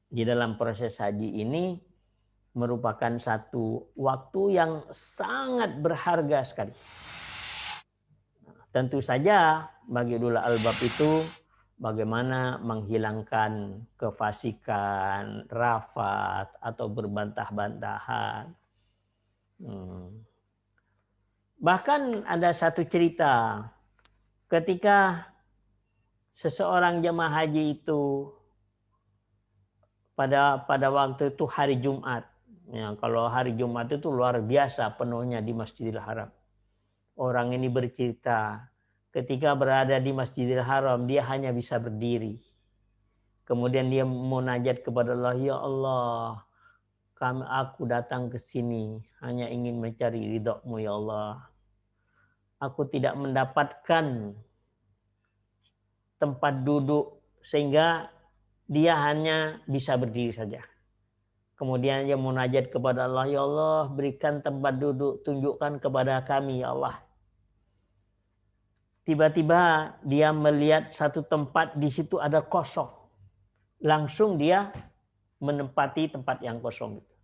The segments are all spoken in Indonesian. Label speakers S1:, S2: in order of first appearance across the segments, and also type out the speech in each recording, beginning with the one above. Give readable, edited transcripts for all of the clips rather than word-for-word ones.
S1: di dalam proses haji ini merupakan satu waktu yang sangat berharga sekali. Tentu saja bagi ulul albab itu bagaimana menghilangkan kefasikan, rafat atau berbantah-bantahan. Bahkan ada satu cerita ketika seseorang jemaah haji itu pada waktu itu hari Jumat. Ya, kalau hari Jumat itu luar biasa penuhnya di Masjidil Haram. Orang ini bercerita ketika berada di Masjidil Haram dia hanya bisa berdiri. Kemudian dia munajat kepada Allah, ya Allah, aku datang ke sini hanya ingin mencari ridho-Mu ya Allah. Aku tidak mendapatkan tempat duduk sehingga dia hanya bisa berdiri saja. Kemudian dia munajat kepada Allah, ya Allah berikan tempat duduk, tunjukkan kepada kami ya Allah. Tiba-tiba dia melihat satu tempat di situ ada kosong. Langsung dia menempati tempat yang kosong itu.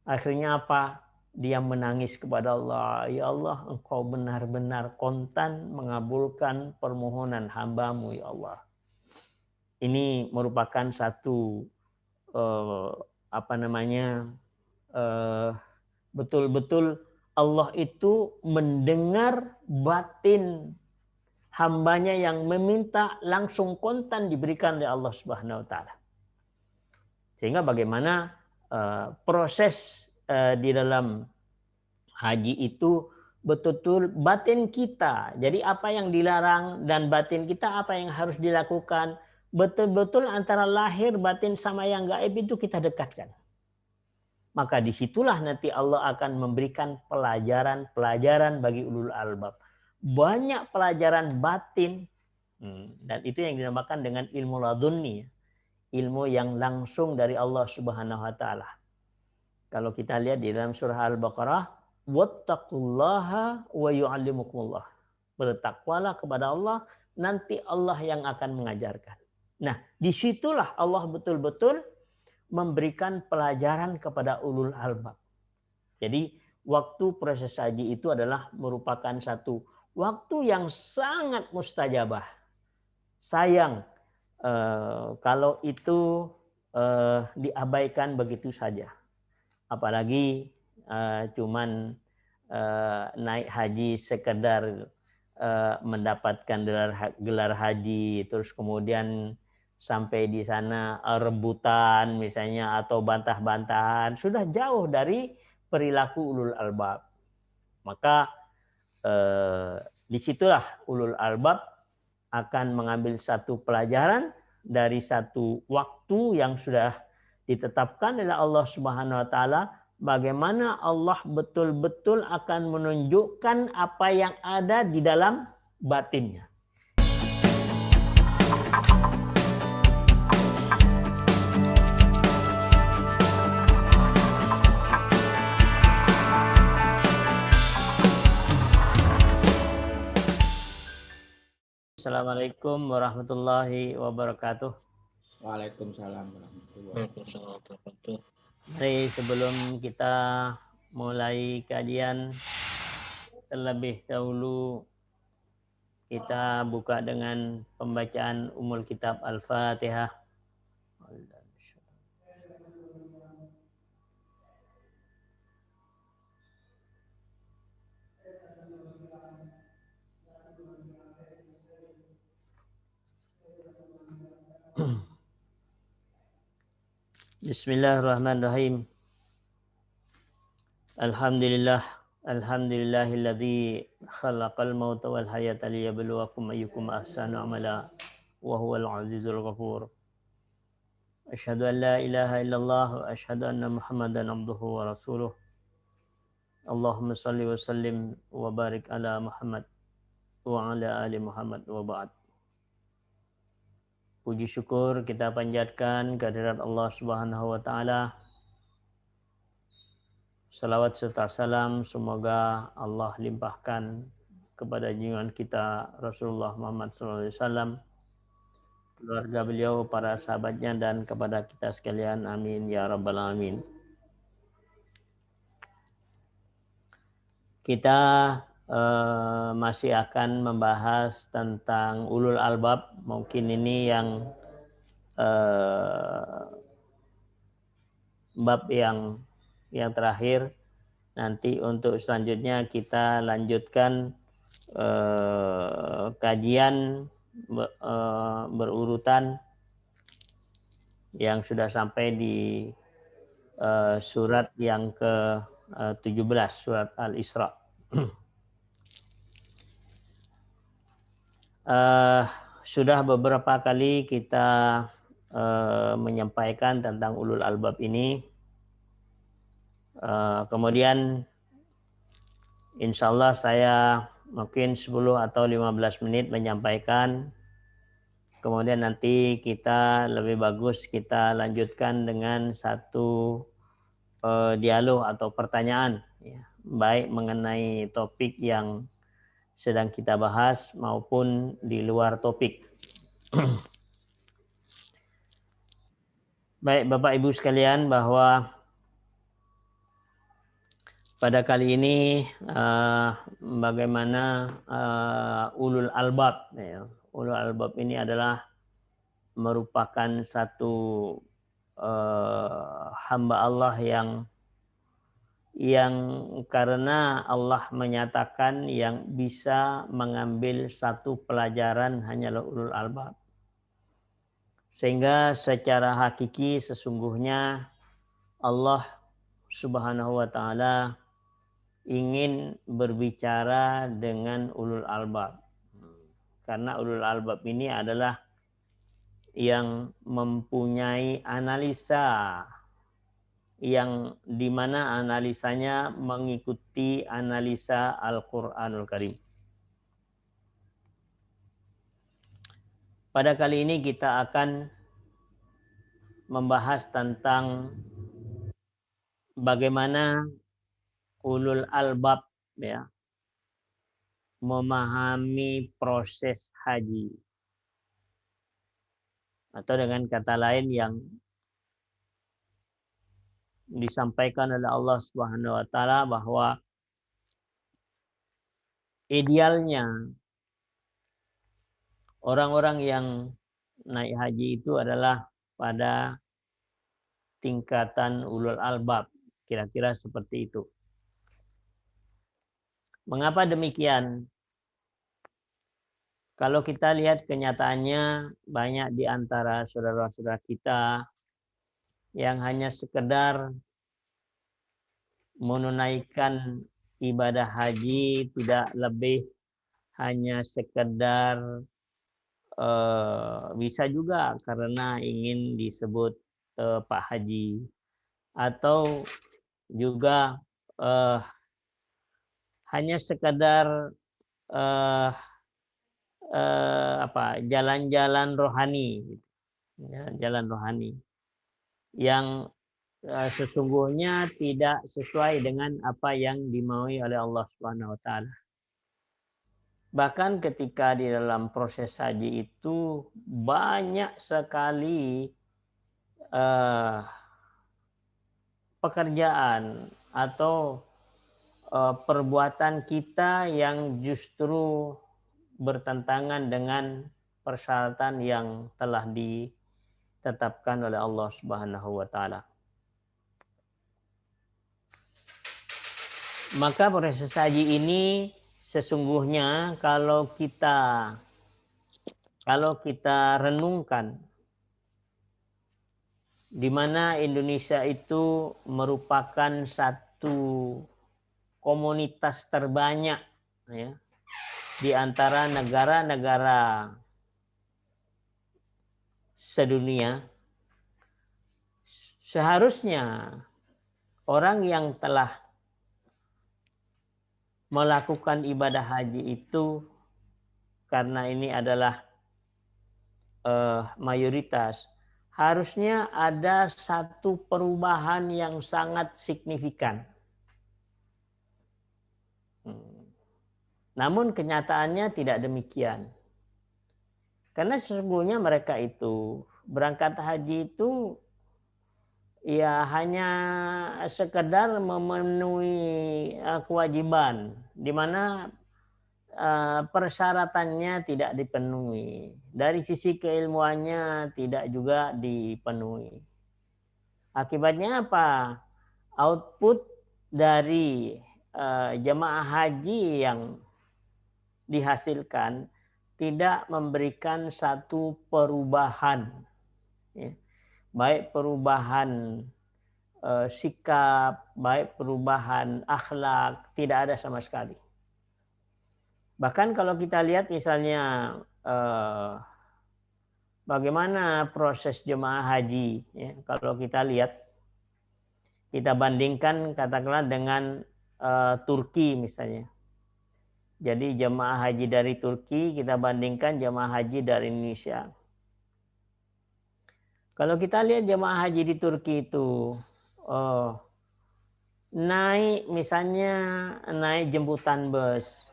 S1: Akhirnya apa? Dia menangis kepada Allah. Ya Allah, Engkau benar-benar kontan mengabulkan permohonan hamba-Mu ya Allah. Ini merupakan satu betul-betul Allah itu mendengar batin hambanya yang meminta langsung kontan diberikan oleh Allah Subhanahu wa taala. Sehingga bagaimana proses di dalam haji itu betul-betul batin kita. Jadi apa yang dilarang dan batin kita apa yang harus dilakukan, betul-betul antara lahir batin sama yang gaib itu kita dekatkan. Maka disitulah nanti Allah akan memberikan pelajaran-pelajaran bagi ulul albab. Banyak pelajaran batin. Dan itu yang dinamakan dengan ilmu ladunni. Ilmu yang langsung dari Allah Subhanahu wa taala. Kalau kita lihat di dalam surah Al-Baqarah, wattaqullaha wa yu'allimukumullah. Bertakwalah kepada Allah, nanti Allah yang akan mengajarkan. Nah, disitulah Allah betul-betul memberikan pelajaran kepada ulul albab. Jadi waktu proses haji itu adalah merupakan satu waktu yang sangat mustajabah. Sayang kalau itu diabaikan begitu saja. Apalagi cuman naik haji sekedar mendapatkan gelar haji, terus kemudian sampai di sana rebutan misalnya atau bantah-bantahan, sudah jauh dari perilaku ulul albab. Maka disitulah ulul albab akan mengambil satu pelajaran dari satu waktu yang sudah ditetapkan oleh Allah Subhanahu wa taala, bagaimana Allah betul-betul akan menunjukkan apa yang ada di dalam batinnya. Assalamualaikum warahmatullahi wabarakatuh.
S2: Waalaikumsalam warahmatullahi wabarakatuh.
S1: Mari sebelum kita mulai kajian, terlebih dahulu kita buka dengan pembacaan Ummul Kitab Al-Fatihah. Bismillahirrahmanirrahim. Alhamdulillahilladzi khalaqal mauta wal hayata liyabluwakum ayyukum ahsanu amala wa huwal azizul ghafur. Asyhadu an la ilaha illallah wa asyhadu anna Muhammadan abduhu wa rasuluh. Allahumma shalli wa sallim wa barik ala Muhammad wa ala ali Muhammad wa ba'd. Puji syukur kita panjatkan kehadirat Allah Subhanahu wa taala. Salawat serta salam semoga Allah limpahkan kepada junjungan kita Rasulullah Muhammad SAW keluarga beliau, para sahabatnya, dan kepada kita sekalian. Amin ya rabbal alamin. Kita masih akan membahas tentang ulul albab. Mungkin ini yang bab yang terakhir. Nanti untuk selanjutnya kita lanjutkan kajian berurutan yang sudah sampai di surat yang ke-17, surat Al-Isra. Sudah beberapa kali kita menyampaikan tentang ulul albab ini. Kemudian insya Allah saya mungkin 10 atau 15 menit menyampaikan. Kemudian nanti kita lebih bagus kita lanjutkan dengan satu dialog atau pertanyaan, ya, baik mengenai topik yang sedang kita bahas maupun di luar topik. Baik Bapak Ibu sekalian, bahwa pada kali ini bagaimana ulul albab, ya. Ulul albab ini adalah merupakan satu hamba Allah yang karena Allah menyatakan yang bisa mengambil satu pelajaran hanyalah ulul albab. Sehingga secara hakiki sesungguhnya Allah Subhanahu wa taala ingin berbicara dengan ulul albab. Karena ulul albab ini adalah yang mempunyai analisa yang dimana analisanya mengikuti analisa Al-Quranul Karim. Pada kali ini kita akan membahas tentang bagaimana ulul albab, ya, memahami proses haji. Atau dengan kata lain yang disampaikan oleh Allah Subhanahu wa taala bahwa idealnya orang-orang yang naik haji itu adalah pada tingkatan ulul albab, kira-kira seperti itu. Mengapa demikian? Kalau kita lihat kenyataannya, banyak di antara saudara-saudara kita yang hanya sekedar menunaikan ibadah haji, tidak lebih hanya sekedar bisa juga karena ingin disebut Pak Haji, atau juga hanya sekedar jalan-jalan rohani, ya, jalan rohani yang sesungguhnya tidak sesuai dengan apa yang dimaui oleh Allah Subhanahu wa taala. Bahkan ketika di dalam proses haji itu banyak sekali pekerjaan atau perbuatan kita yang justru bertentangan dengan persyaratan yang telah ditetapkan oleh Allah Subhanahu wa taala. Maka proses haji ini sesungguhnya kalau kita renungkan, di mana Indonesia itu merupakan satu komunitas terbanyak, ya, di antara negara-negara sedunia, seharusnya orang yang telah melakukan ibadah haji itu, karena ini adalah mayoritas, harusnya ada satu perubahan yang sangat signifikan. Namun kenyataannya tidak demikian. Karena sesungguhnya mereka itu berangkat haji itu ya hanya sekedar memenuhi kewajiban, di mana persyaratannya tidak dipenuhi. Dari sisi keilmuannya tidak juga dipenuhi. Akibatnya apa? Output dari jemaah haji yang dihasilkan tidak memberikan satu perubahan, ya. Baik perubahan sikap, baik perubahan akhlak, tidak ada sama sekali. Bahkan kalau kita lihat misalnya bagaimana proses jemaah haji, ya, kalau kita lihat, kita bandingkan katakanlah dengan Turki misalnya. Jadi jemaah haji dari Turki kita bandingkan jemaah haji dari Indonesia. Kalau kita lihat jemaah haji di Turki itu naik misalnya naik jemputan bus,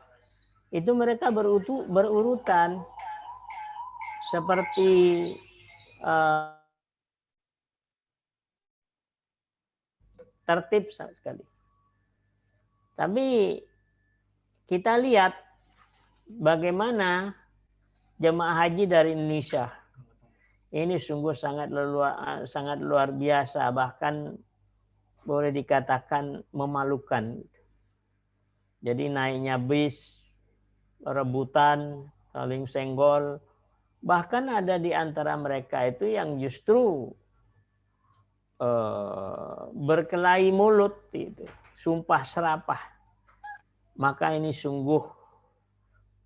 S1: itu mereka berurutan seperti tertib sekali. Tapi kita lihat bagaimana jemaah haji dari Indonesia. Ini sungguh sangat luar biasa, bahkan boleh dikatakan memalukan. Jadi naiknya bis, rebutan, saling senggol. Bahkan ada di antara mereka itu yang justru berkelahi mulut, itu, sumpah serapah. Maka ini sungguh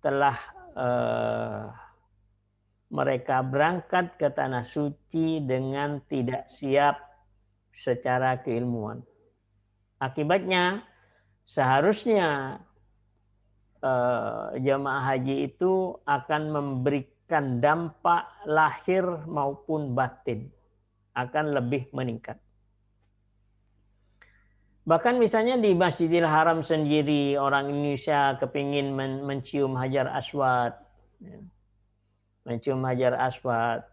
S1: telah mereka berangkat ke tanah suci dengan tidak siap secara keilmuan. Akibatnya seharusnya jemaah haji itu akan memberikan dampak lahir maupun batin, akan lebih meningkat. Bahkan misalnya di Masjidil Haram sendiri, orang Indonesia kepingin mencium Hajar Aswad, mencium Hajar Aswad.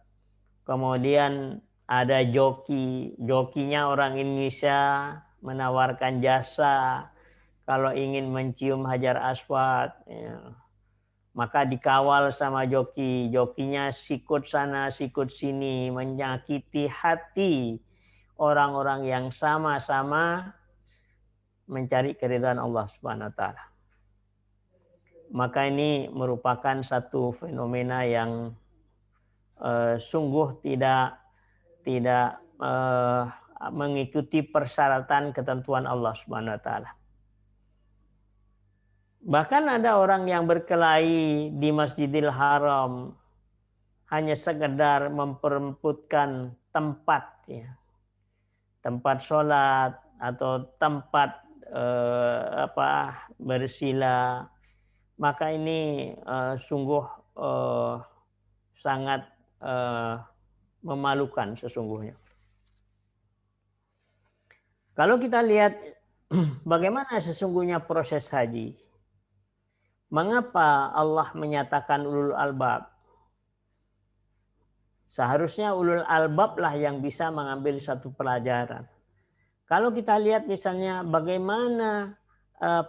S1: Kemudian ada jokinya orang Indonesia menawarkan jasa kalau ingin mencium Hajar Aswad, ya, maka dikawal sama jokinya sikut sana sikut sini, menyakiti hati orang-orang yang sama-sama mencari keridhaan Allah Subhanahu wa taala. Maka ini merupakan satu fenomena yang sungguh tidak mengikuti persyaratan ketentuan Allah Subhanahu wa taala. Bahkan ada orang yang berkelahi di Masjidil Haram hanya sekedar memperebutkan tempat, ya, tempat sholat atau tempat bersila. Maka ini sungguh sangat memalukan sesungguhnya. Kalau kita lihat bagaimana sesungguhnya proses haji, mengapa Allah menyatakan ulul albab? Seharusnya ulul albab lah yang bisa mengambil satu pelajaran. Kalau kita lihat misalnya bagaimana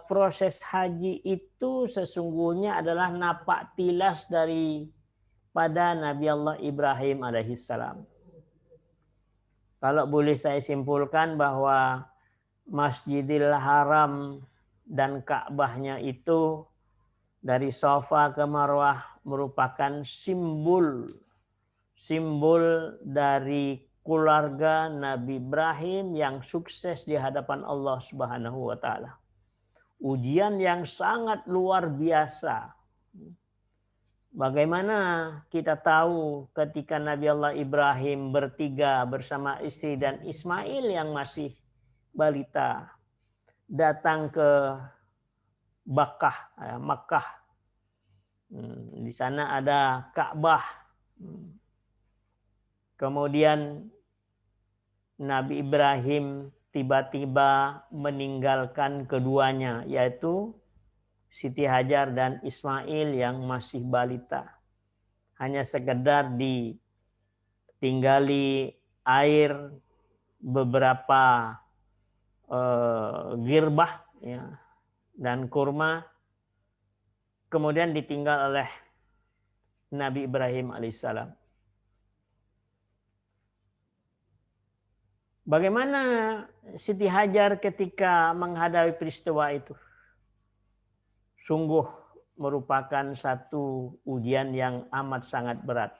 S1: proses haji itu sesungguhnya adalah napak tilas pada Nabi Allah Ibrahim alaihissalam. Kalau boleh saya simpulkan bahwa Masjidil Haram dan Ka'bahnya itu dari Safa ke Marwah merupakan simbol dari keluarga Nabi Ibrahim yang sukses di hadapan Allah Subhanahu wa taala. Ujian yang sangat luar biasa. Bagaimana kita tahu ketika Nabi Allah Ibrahim bertiga bersama istri dan Ismail yang masih balita datang ke Makkah. Di sana ada Ka'bah. Kemudian Nabi Ibrahim tiba-tiba meninggalkan keduanya, yaitu Siti Hajar dan Ismail yang masih balita. hanya sekedar ditinggali air beberapa girbah ya, dan kurma, kemudian ditinggal oleh Nabi Ibrahim alaihissalam. Bagaimana Siti Hajar ketika menghadapi peristiwa itu? Sungguh merupakan satu ujian yang amat sangat berat.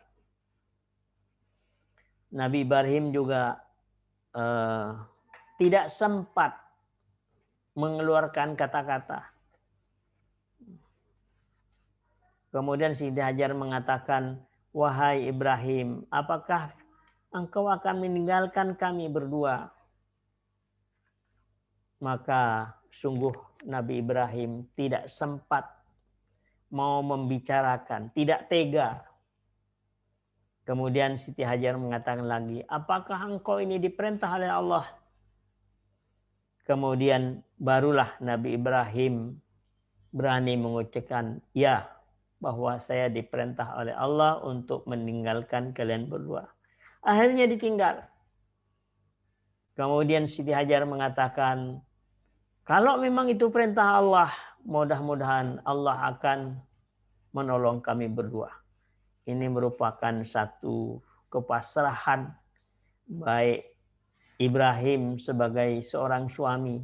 S1: Nabi Ibrahim juga tidak sempat mengeluarkan kata-kata. Kemudian Siti Hajar mengatakan, wahai Ibrahim, apakah engkau akan meninggalkan kami berdua? Maka sungguh Nabi Ibrahim tidak sempat mau membicarakan, tidak tega. Kemudian Siti Hajar mengatakan lagi, apakah engkau ini diperintah oleh Allah? Kemudian barulah Nabi Ibrahim berani mengucapkan, ya, bahwa saya diperintah oleh Allah untuk meninggalkan kalian berdua. Akhirnya ditinggal. Kemudian Siti Hajar mengatakan, kalau memang itu perintah Allah, mudah-mudahan Allah akan menolong kami berdua. Ini merupakan satu kepasrahan baik Ibrahim sebagai seorang suami,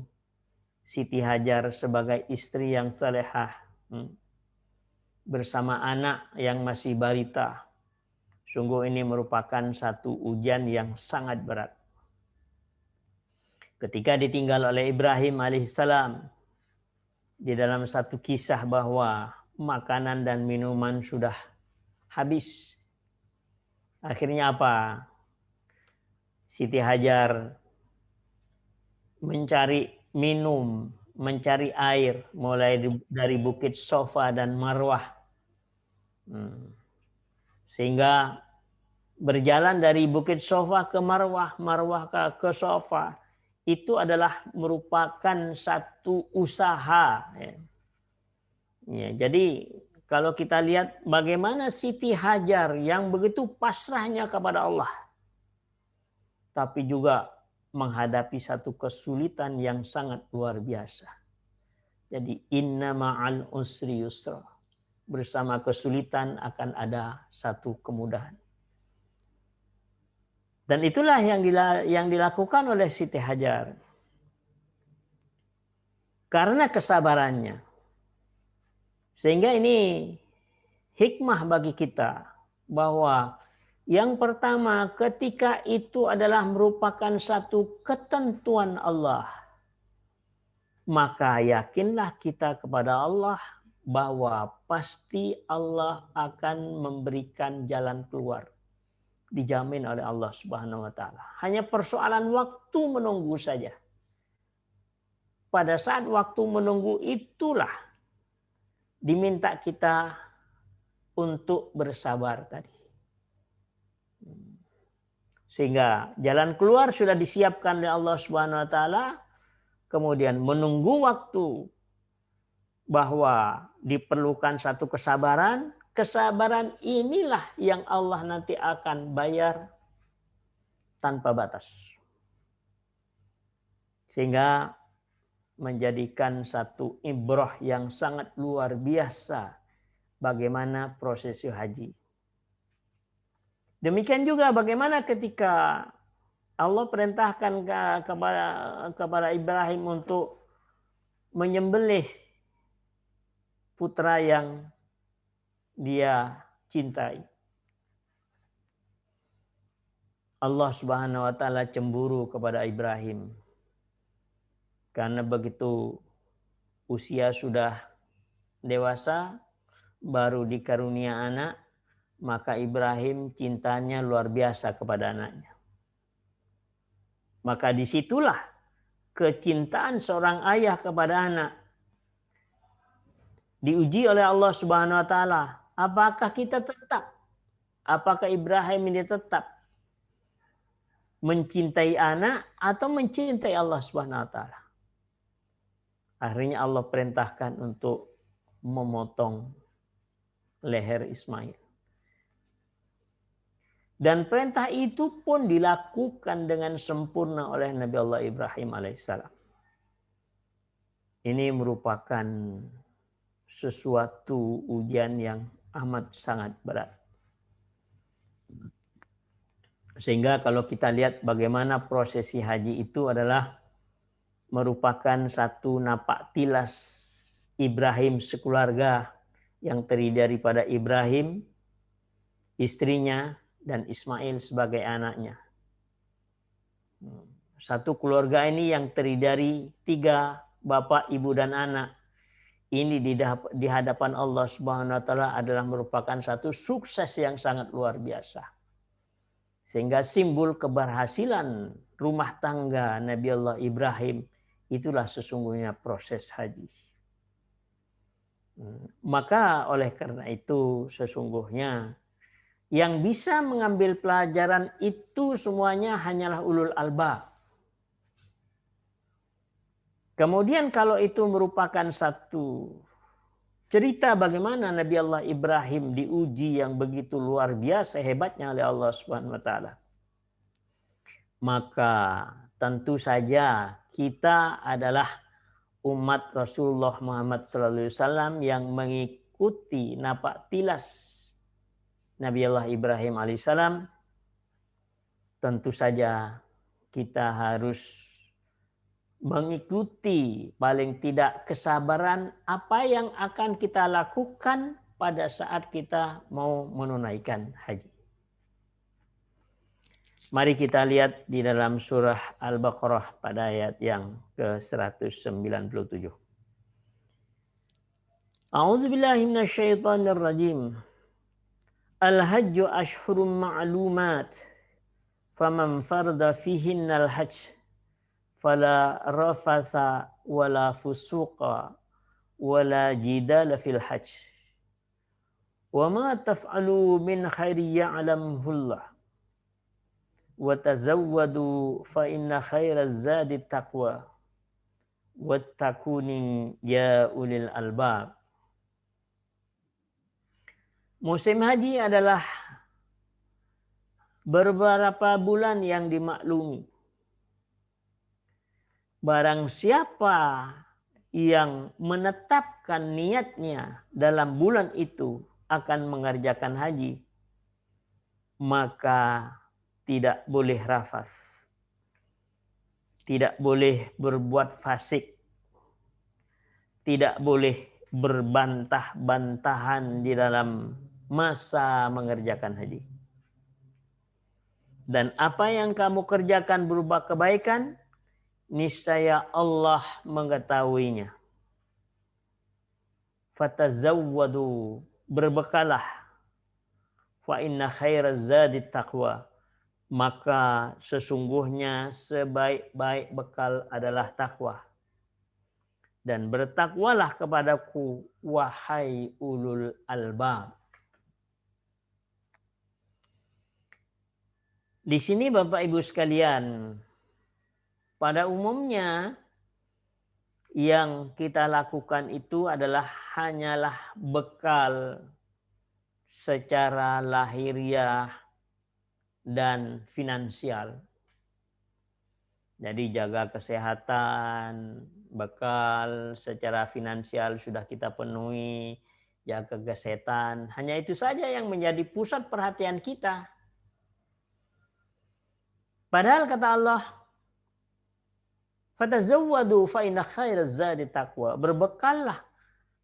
S1: Siti Hajar sebagai istri yang salehah, bersama anak yang masih balita. Sungguh ini merupakan satu ujian yang sangat berat. Ketika ditinggal oleh Ibrahim alaihissalam, di dalam satu kisah bahwa makanan dan minuman sudah habis. Akhirnya apa? Siti Hajar mencari minum, mencari air, mulai dari Bukit Sofa dan Marwah. Sehingga berjalan dari Bukit Sofa ke Marwah, Marwah ke Sofa, itu adalah merupakan satu usaha. Ya, jadi kalau kita lihat bagaimana Siti Hajar yang begitu pasrahnya kepada Allah, tapi juga menghadapi satu kesulitan yang sangat luar biasa. Jadi inna ma'al usri yusra. Bersama kesulitan akan ada satu kemudahan. Dan itulah yang dilakukan oleh Siti Hajar. Karena kesabarannya. Sehingga ini hikmah bagi kita. Bahwa yang pertama ketika itu adalah merupakan satu ketentuan Allah. Maka yakinlah kita kepada Allah bahwa pasti Allah akan memberikan jalan keluar. Dijamin oleh Allah Subhanahu wa taala. Hanya persoalan waktu menunggu saja. Pada saat waktu menunggu itulah diminta kita untuk bersabar tadi. Sehingga jalan keluar sudah disiapkan oleh Allah Subhanahu wa taala, kemudian menunggu waktu bahwa diperlukan satu kesabaran. Kesabaran inilah yang Allah nanti akan bayar tanpa batas. Sehingga menjadikan satu ibrah yang sangat luar biasa bagaimana prosesi haji. Demikian juga bagaimana ketika Allah perintahkan kepada Ibrahim untuk menyembelih putra yang dia cintai. Allah Subhanahu wa taala cemburu kepada Ibrahim. Karena begitu usia sudah dewasa, baru dikarunia anak, maka Ibrahim cintanya luar biasa kepada anaknya. Maka disitulah kecintaan seorang ayah kepada anak diuji oleh Allah Subhanahu wa taala. Apakah kita tetap? Apakah Ibrahim ini tetap mencintai anak atau mencintai Allah Subhanahu wa taala? Akhirnya Allah perintahkan untuk memotong leher Ismail. Dan perintah itu pun dilakukan dengan sempurna oleh Nabi Allah Ibrahim alaihissalam. Ini merupakan sesuatu ujian yang amat sangat berat. Sehingga kalau kita lihat bagaimana prosesi haji itu adalah merupakan satu napak tilas Ibrahim sekeluarga yang terdiri daripada Ibrahim, istrinya, dan Ismail sebagai anaknya. Satu keluarga ini yang terdiri dari 3 bapak, ibu, dan anak. Ini di hadapan Allah Subhanahu wa taala adalah merupakan satu sukses yang sangat luar biasa. Sehingga simbol keberhasilan rumah tangga Nabi Allah Ibrahim itulah sesungguhnya proses haji. Maka oleh karena itu sesungguhnya yang bisa mengambil pelajaran itu semuanya hanyalah ulul albab. Kemudian kalau itu merupakan satu cerita bagaimana Nabi Allah Ibrahim diuji yang begitu luar biasa hebatnya oleh Allah Subhanahu wa taala. Maka tentu saja kita adalah umat Rasulullah Muhammad SAW yang mengikuti napak tilas Nabi Allah Ibrahim alaihissalam. Tentu saja kita harus mengikuti paling tidak kesabaran apa yang akan kita lakukan pada saat kita mau menunaikan haji. Mari kita lihat di dalam surah Al-Baqarah pada ayat yang ke-197. A'udzubillahi minasyaitonirrajim. Al-hajju ashhurum ma'lumat. Faman farda fihinnal hajj fala rafatha wala fusuqa wala jidala fil hajj. Wa ma taf'alu min khairi ya'lamhullah. Wa tazawwadu fa inna khairaz zadi taqwa. Wattaquni ya ulil albab. Musim haji adalah beberapa bulan yang dimaklumi. Barang siapa yang menetapkan niatnya dalam bulan itu akan mengerjakan haji, maka tidak boleh rafas, tidak boleh berbuat fasik, tidak boleh berbantah-bantahan di dalam masa mengerjakan haji. Dan apa yang kamu kerjakan berupa kebaikan, niscaya Allah mengetahuinya. Fatazawwadu, berbekalah. Fa inna khairaz zadi taqwa. Maka sesungguhnya sebaik-baik bekal adalah takwa. Dan bertakwalah kepadaku, wahai ulul albab. Di sini Bapak Ibu sekalian, pada umumnya yang kita lakukan itu adalah hanyalah bekal secara lahiriah dan finansial. Jadi jaga kesehatan, bekal secara finansial sudah kita penuhi, jaga kesehatan. Hanya itu saja yang menjadi pusat perhatian kita. Padahal kata Allah, fatazawwadu fa inna khairaz zadi taqwa. Berbekallah.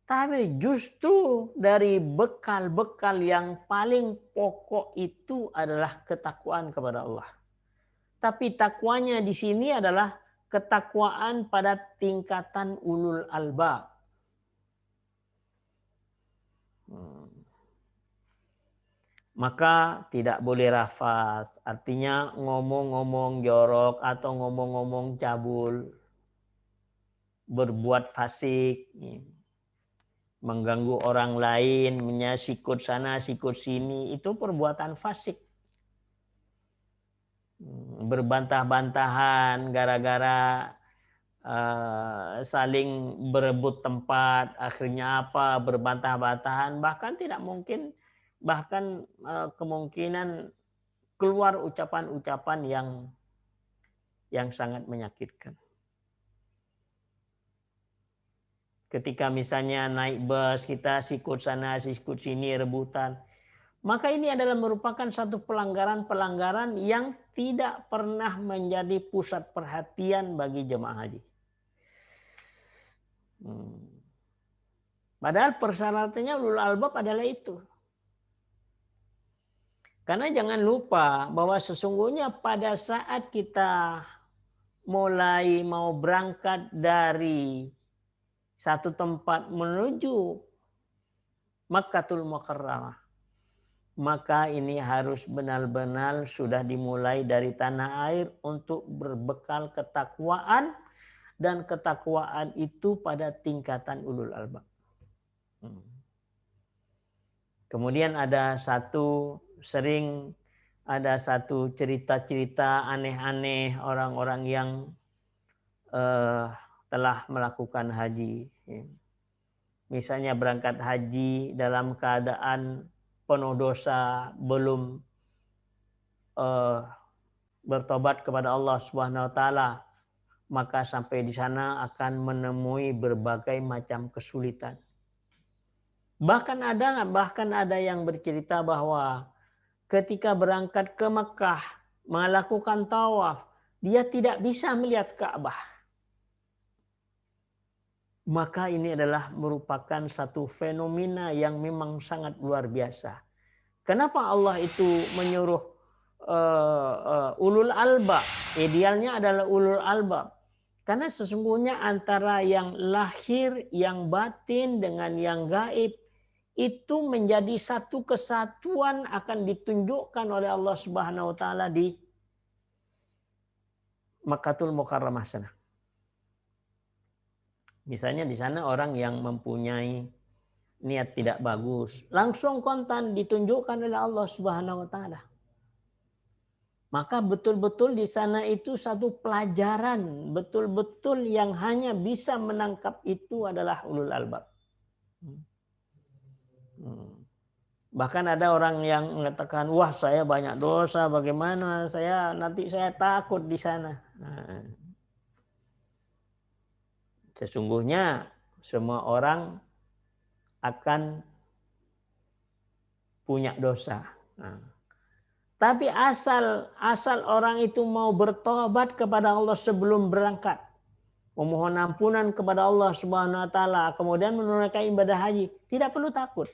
S1: Tapi justru dari bekal-bekal yang paling pokok itu adalah ketakwaan kepada Allah. Tapi takwanya di sini adalah ketakwaan pada tingkatan ulul albab. Maka tidak boleh rafas, artinya ngomong-ngomong jorok atau ngomong-ngomong cabul, berbuat fasik, mengganggu orang lain, sikut sana, sikut sini, itu perbuatan fasik. Berbantah-bantahan gara-gara saling berebut tempat, akhirnya apa, berbantah-bantahan, bahkan tidak mungkin, bahkan kemungkinan keluar ucapan-ucapan yang sangat menyakitkan. Ketika misalnya naik bus, kita sikut sana, sikut sini, rebutan. Maka ini adalah merupakan satu pelanggaran-pelanggaran yang tidak pernah menjadi pusat perhatian bagi jemaah haji. Padahal persyaratannya ulul albab adalah itu. Karena jangan lupa bahwa sesungguhnya pada saat kita mulai mau berangkat dari satu tempat menuju Makkatul Mukarramah, maka ini harus benar-benar sudah dimulai dari tanah air untuk berbekal ketakwaan, dan ketakwaan itu pada tingkatan ulul albab. Kemudian ada satu cerita-cerita aneh-aneh orang-orang yang telah melakukan haji. Misalnya berangkat haji dalam keadaan penuh dosa, belum bertobat kepada Allah Subhanahu wa taala, maka sampai di sana akan menemui berbagai macam kesulitan. Bahkan ada yang bercerita bahwa ketika berangkat ke Mekah melakukan tawaf, dia tidak bisa melihat Ka'bah. Maka ini adalah merupakan satu fenomena yang memang sangat luar biasa. Kenapa Allah itu menyuruh ulul albab? Idealnya adalah ulul albab. Karena sesungguhnya antara yang lahir, yang batin dengan yang gaib itu menjadi satu kesatuan akan ditunjukkan oleh Allah Subhanahu wa taala di Makkatul Mukarramah sana. Misalnya di sana orang yang mempunyai niat tidak bagus, langsung kontan ditunjukkan oleh Allah Subhanahu wa taala. Maka betul-betul di sana itu satu pelajaran, betul-betul yang hanya bisa menangkap itu adalah ulul albab. Bahkan ada orang yang mengatakan, wah saya banyak dosa, bagaimana nanti saya takut di sana. Sesungguhnya semua orang akan punya dosa. Tapi asal orang itu mau bertobat kepada Allah sebelum berangkat, memohon ampunan kepada Allah Subhanahu wa taala, kemudian menunaikan ibadah haji, tidak perlu takut.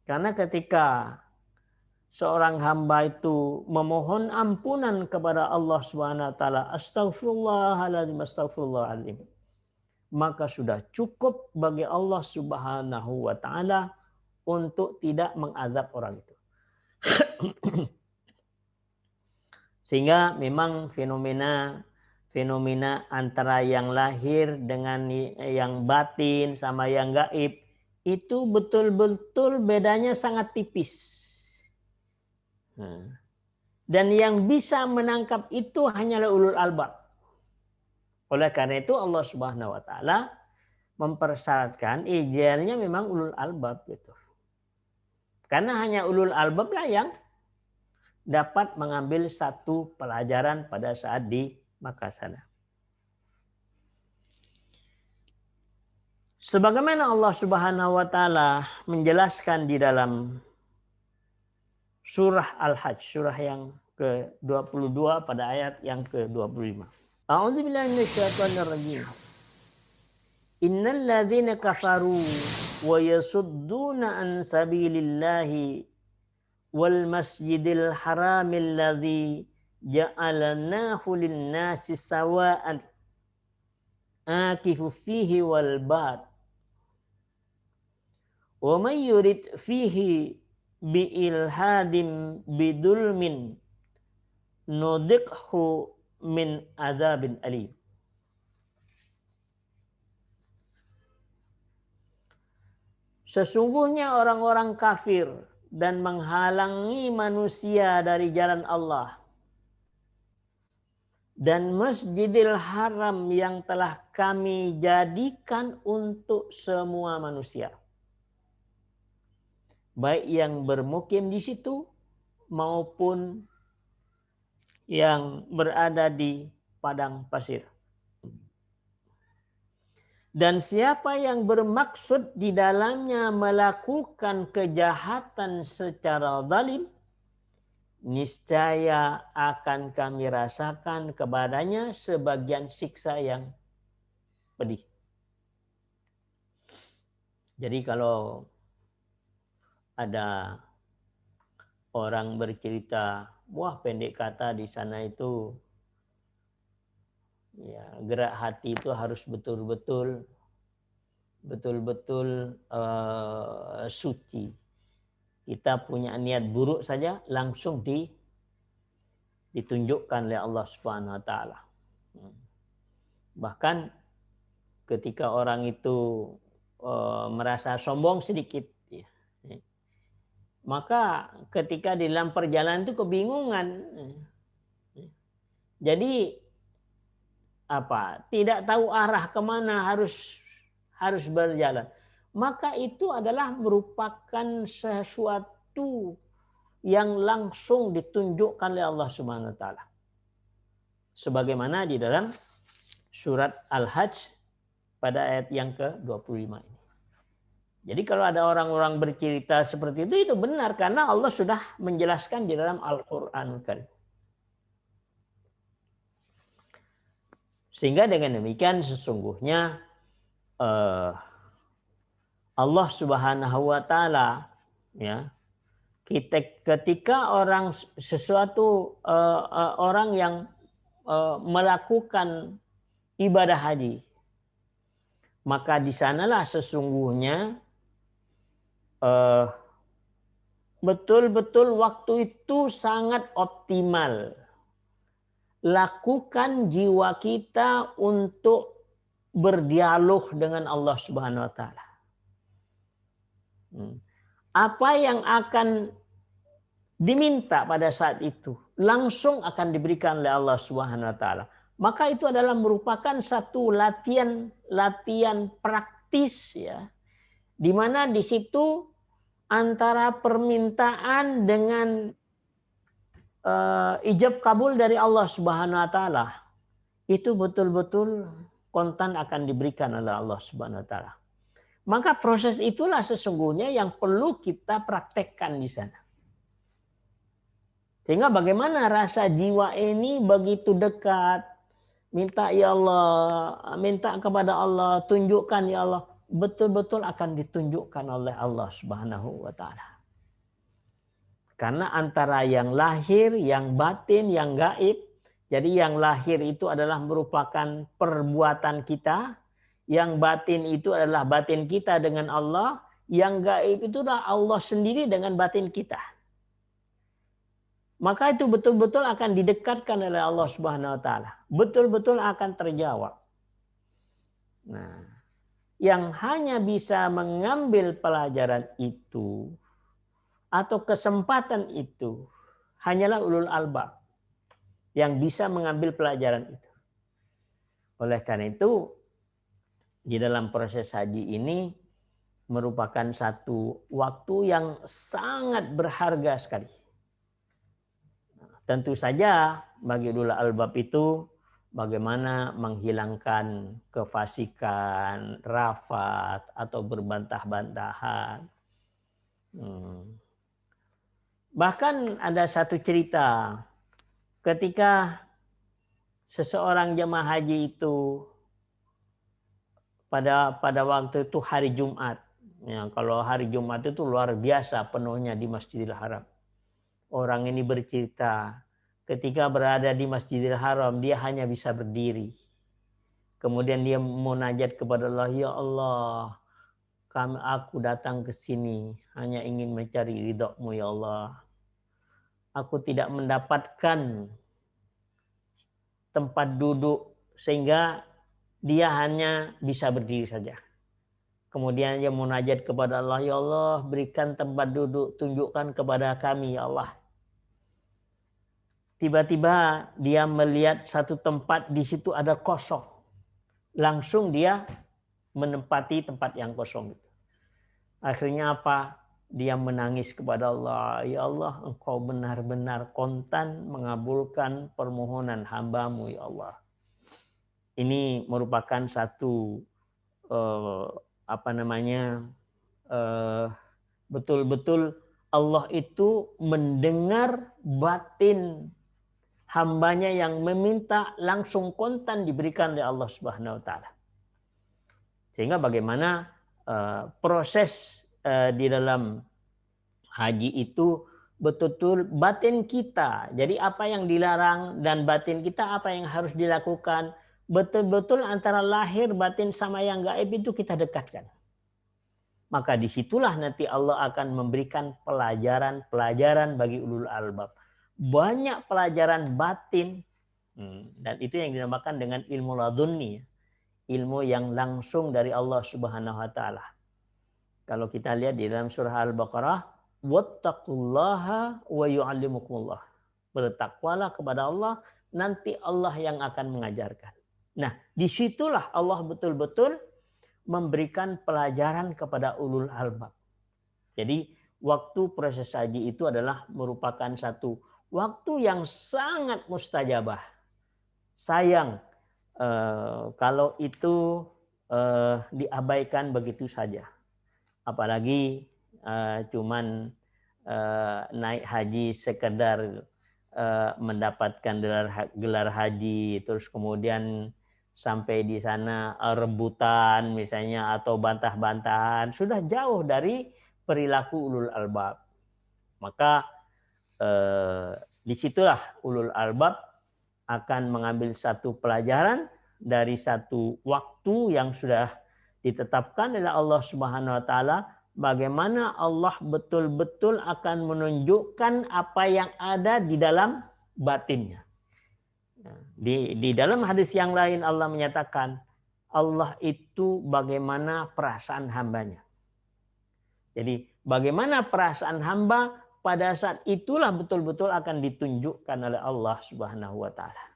S1: Karena ketika seorang hamba itu memohon ampunan kepada Allah Subhanahu wa taala, astagfirullahaladzim, maka sudah cukup bagi Allah Subhanahu wa taala untuk tidak mengazab orang itu. Sehingga memang fenomena antara yang lahir dengan yang batin sama yang gaib itu betul-betul bedanya sangat tipis. Dan yang bisa menangkap itu hanyalah ulul albab. Oleh karena itu Allah Subhanahu wa taala mempersyaratkan idealnya memang ulul albab gitu. Karena hanya ulul albab lah yang dapat mengambil satu pelajaran pada saat di Makkah sana. Sebagaimana Allah Subhanahu wa taala menjelaskan di dalam surah Al-Hajj, surah yang ke-22 pada ayat yang ke-25. A'udzubillahi minasyaitonir rajim. Innal ladzina kafaru wa yasudduna an sabilillahi wal masjidil haramil ladzi ja'alnahu lin-nasi sawa'an akifu fihi wal bad. Wa may yurid fihi bi ilhadim bidulmin nudikhu min adzabin alim. Sesungguhnya orang-orang kafir dan menghalangi manusia dari jalan Allah dan Masjidil Haram yang telah kami jadikan untuk semua manusia, baik yang bermukim di situ maupun yang berada di padang pasir. Dan siapa yang bermaksud di dalamnya melakukan kejahatan secara zalim, niscaya akan kami rasakan kepadanya sebagian siksa yang pedih. Jadi kalau ada orang bercerita, wah pendek kata di sana itu, ya gerak hati itu harus betul-betul suci. Kita punya niat buruk saja langsung ditunjukkan oleh Allah Subhanahu wa taala. Bahkan ketika orang itu merasa sombong sedikit, maka ketika di dalam perjalanan itu kebingungan. Jadi tidak tahu arah kemana harus berjalan. Maka itu adalah merupakan sesuatu yang langsung ditunjukkan oleh Allah Subhanahu wa taala. Sebagaimana di dalam surat Al-Hajj pada ayat yang ke-25 ini. Jadi kalau ada orang-orang bercerita seperti itu benar karena Allah sudah menjelaskan di dalam Al-Qur'an Karim. Sehingga dengan demikian sesungguhnya Allah Subhanahu wa taala, ya, ketika orang yang melakukan ibadah haji, maka di sanalah sesungguhnya betul-betul waktu itu sangat optimal. Lakukan jiwa kita untuk berdialog dengan Allah Subhanahu wa taala. Apa yang akan diminta pada saat itu langsung akan diberikan oleh Allah Subhanahu wa taala. Maka itu adalah merupakan satu latihan praktis, ya. Di mana di situ antara permintaan dengan ijab kabul dari Allah Subhanahu wa taala itu betul-betul kontan akan diberikan oleh Allah Subhanahu wa taala. Maka proses itulah sesungguhnya yang perlu kita praktekkan di sana. Sehingga bagaimana rasa jiwa ini begitu dekat, minta ya Allah, minta kepada Allah, tunjukkan ya Allah, betul-betul akan ditunjukkan oleh Allah Subhanahu wa taala. Karena antara yang lahir, yang batin, yang gaib. Jadi yang lahir itu adalah merupakan perbuatan kita. Yang batin itu adalah batin kita dengan Allah. Yang gaib itu adalah Allah sendiri dengan batin kita. Maka itu betul-betul akan didekatkan oleh Allah Subhanahu wa taala. Betul-betul akan terjawab. Nah, yang hanya bisa mengambil pelajaran itu atau kesempatan itu hanyalah ulul albab yang bisa mengambil pelajaran itu. Oleh karena itu, di dalam proses haji ini merupakan satu waktu yang sangat berharga sekali. Tentu saja bagi ulul albab itu bagaimana menghilangkan kefasikan, rafat atau berbantah-bantahan. Bahkan ada satu cerita ketika seseorang jemaah haji itu pada waktu itu hari Jumat. Ya, kalau hari Jumat itu luar biasa penuhnya di Masjidil Haram. Orang ini bercerita ketika berada di Masjidil Haram dia hanya bisa berdiri. Kemudian dia munajat kepada Allah, ya Allah, aku datang ke sini hanya ingin mencari ridha-Mu ya Allah. Aku tidak mendapatkan tempat duduk sehingga dia hanya bisa berdiri saja. Kemudian dia munajat kepada Allah, ya Allah, berikan tempat duduk, tunjukkan kepada kami ya Allah. Tiba-tiba dia melihat satu tempat di situ ada kosong. Langsung dia menempati tempat yang kosong itu. Akhirnya apa? dia menangis kepada Allah, ya Allah, Engkau benar-benar kontan mengabulkan permohonan hamba-Mu, ya Allah. Ini merupakan satu betul-betul Allah itu mendengar batin hambanya yang meminta, langsung kontan diberikan oleh Allah Subhanahu wa taala. Sehingga bagaimana proses di dalam haji itu betul-betul batin kita. Jadi apa yang dilarang dan batin kita apa yang harus dilakukan, betul-betul antara lahir batin sama yang gaib itu kita dekatkan. Maka disitulah nanti Allah akan memberikan pelajaran-pelajaran bagi ulul albab. Banyak pelajaran batin, dan itu yang dinamakan dengan ilmu ladunni, ilmu yang langsung dari Allah Subhanahu wa taala. Kalau kita lihat di dalam surah Al-Baqarah, wattaqullaha wa yu'allimukumullah. Bertakwalah kepada Allah, nanti Allah yang akan mengajarkan. Nah, disitulah Allah betul-betul memberikan pelajaran kepada ulul albab. Jadi waktu proses haji itu adalah merupakan satu waktu yang sangat mustajabah. Sayang kalau itu diabaikan begitu saja. Apalagi cuman naik haji sekedar mendapatkan gelar haji, terus kemudian sampai di sana rebutan misalnya atau bantah-bantahan, sudah jauh dari perilaku ulul albab. Maka disitulah ulul albab akan mengambil satu pelajaran dari satu waktu yang sudah ditetapkan oleh Allah Subhanahu wa taala, bagaimana Allah betul-betul akan menunjukkan apa yang ada di dalam batinnya. Di dalam hadis yang lain Allah menyatakan Allah itu bagaimana perasaan hambanya. Jadi bagaimana perasaan hamba pada saat itulah betul-betul akan ditunjukkan oleh Allah Subhanahu wa taala.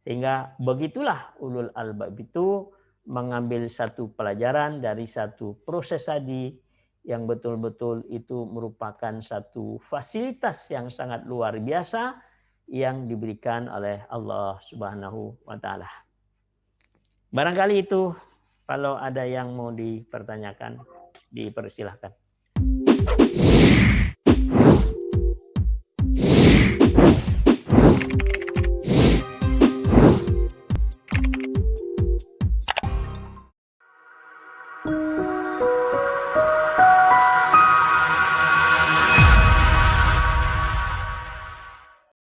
S1: Sehingga begitulah ulul albab itu mengambil satu pelajaran dari satu proses haji yang betul-betul itu merupakan satu fasilitas yang sangat luar biasa yang diberikan oleh Allah Subhanahu wa taala. Barangkali itu, kalau ada yang mau dipertanyakan, dipersilahkan.